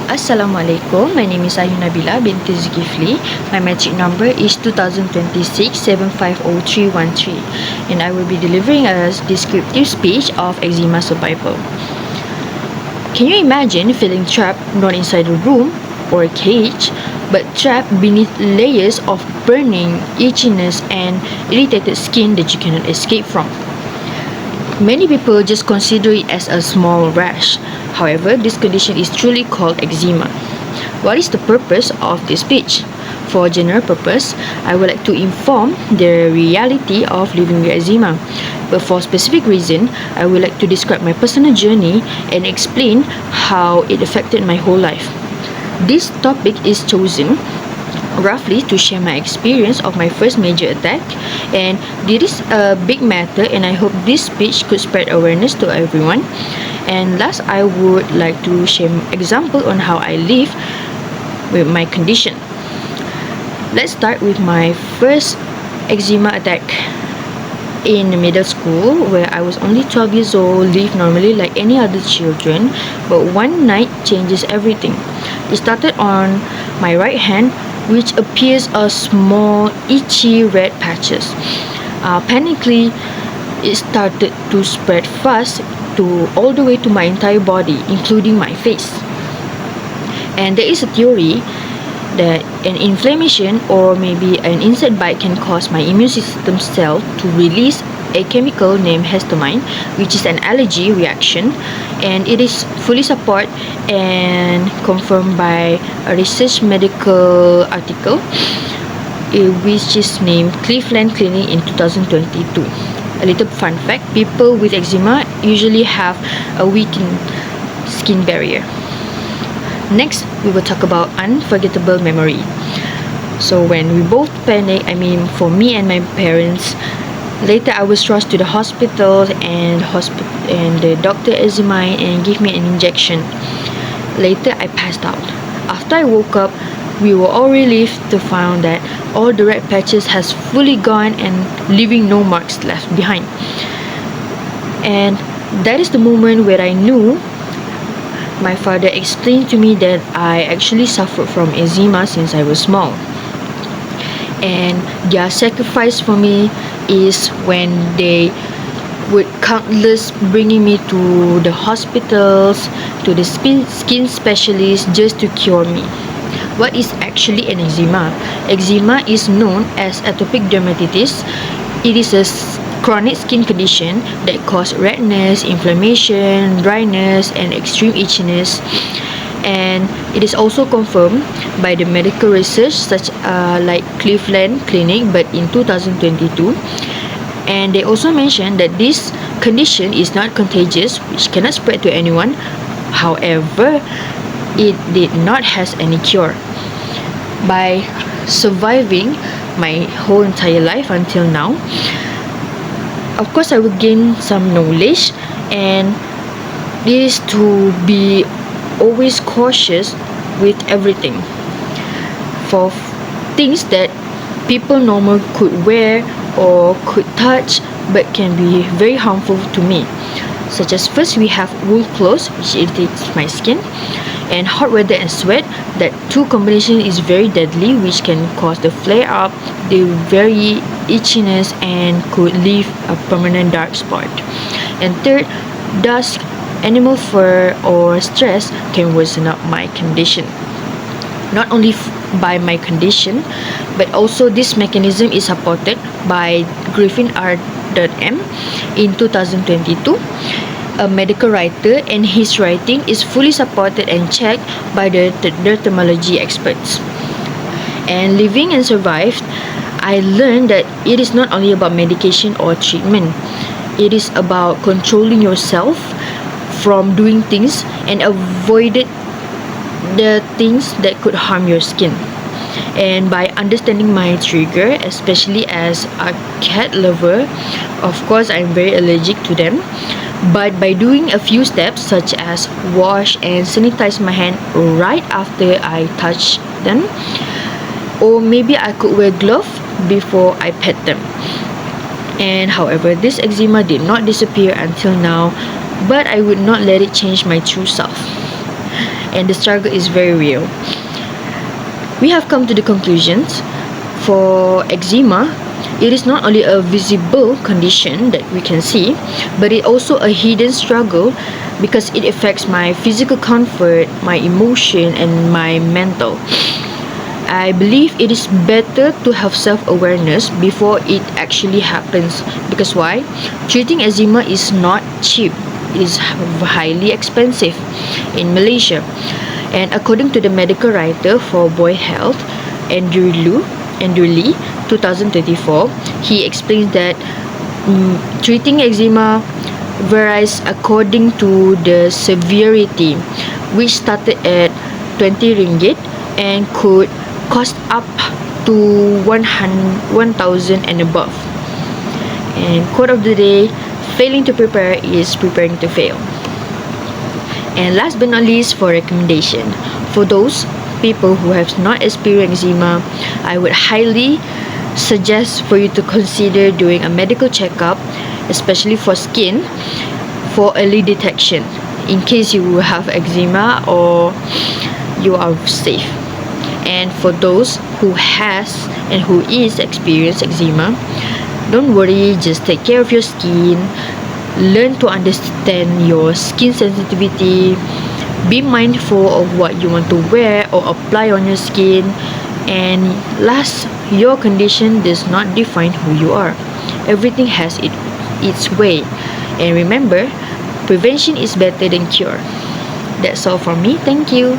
Assalamualaikum. My name is Ayu Nabila binti Zulkifli. My metric number is 2026-750313, and I will be delivering a descriptive speech of eczema survival. Can you imagine feeling trapped not inside a room or a cage, but trapped beneath layers of burning, itchiness, and irritated skin that you cannot escape from? Many people just consider it as a small rash. However, this condition is truly called eczema. What is the purpose of this speech? For general purpose, I would like to inform the reality of living with eczema. But for specific reason, I would like to describe my personal journey and explain how it affected my whole life. This topic is chosen roughly to share my experience of my first major attack, and this is a big matter, and I hope this speech could spread awareness to everyone. And last, I would like to share example on how I live with my condition. Let's start with my first eczema attack in middle school, where I was only 12 years old, live normally like any other children, but one night changes everything. It started on my right hand, which appears as small itchy red patches. Panically, it started to spread fast to all the way to my entire body, including my face. And there is a theory that an inflammation or maybe an insect bite can cause my immune system cell to release a chemical named histamine, which is an allergy reaction, and it is fully supported and confirmed by a research medical article which is named Cleveland Clinic in 2022. A little fun fact, people with eczema usually have a weakened skin barrier. Next, we will talk about unforgettable memory. So when we both panic, for me and my parents, later I was rushed to the hospital, and the doctor examined and gave me an injection. Later, I passed out. After I woke up, we were all relieved to find that all the red patches has fully gone and leaving no marks left behind. And that is the moment where I knew. My father explained to me that I actually suffered from eczema since I was small. And their sacrifice for me is when they would countless bringing me to the hospitals, to the skin specialist just to cure me. What is actually an eczema? Eczema is known as atopic dermatitis. It is a chronic skin condition that causes redness, inflammation, dryness, and extreme itchiness. And it is also confirmed by the medical research such like Cleveland Clinic, but in 2022. And they also mentioned that this condition is not contagious, which cannot spread to anyone. However, it did not has any cure. By surviving my whole entire life until now, of course I will gain some knowledge, and this is to be always cautious with everything. For things that people normally could wear or could touch but can be very harmful to me, such as first we have wool clothes, which irritates my skin, and hot weather and sweat. That two combination is very deadly, which can cause the flare up, the very itchiness, and could leave a permanent dark spot. And third, dust, animal fur, or stress can worsen up my condition. Not only by my condition, but also this mechanism is supported by Griffin R.M. in 2022, a medical writer, and his writing is fully supported and checked by the dermatology experts. And living and survived, I learned that it is not only about medication or treatment. It is about controlling yourself from doing things and avoided the things that could harm your skin. And by understanding my trigger, especially as a cat lover, of course I'm very allergic to them, but by doing a few steps such as wash and sanitize my hand right after I touch them, or maybe I could wear gloves before I pet them. And however, this eczema did not disappear until now, but I would not let it change my true self. and the struggle is very real. We have come to the conclusions. For eczema, it is not only a visible condition that we can see, but it also a hidden struggle because it affects my physical comfort, my emotion, and my mental. I believe it is better to have self-awareness before it actually happens. Because why? Treating eczema is not cheap. It is highly expensive in Malaysia. And according to the medical writer for Boy Health, Andrew Lee, 2024, he explains that treating eczema varies according to the severity, which started at 20 ringgit and could cost up to 1,000 and above. And quote of the day, failing to prepare is preparing to fail. And last but not least, for recommendation, for those people who have not experienced eczema, I would highly suggest for you to consider doing a medical checkup, especially for skin, for early detection in case you have eczema or you are safe. And for those who has and who is experienced eczema, don't worry, just take care of your skin, learn to understand your skin sensitivity, be mindful of what you want to wear or apply on your skin, and last, your condition does not define who you are. Everything has its way, and remember, prevention is better than cure. That's all from me. Thank you.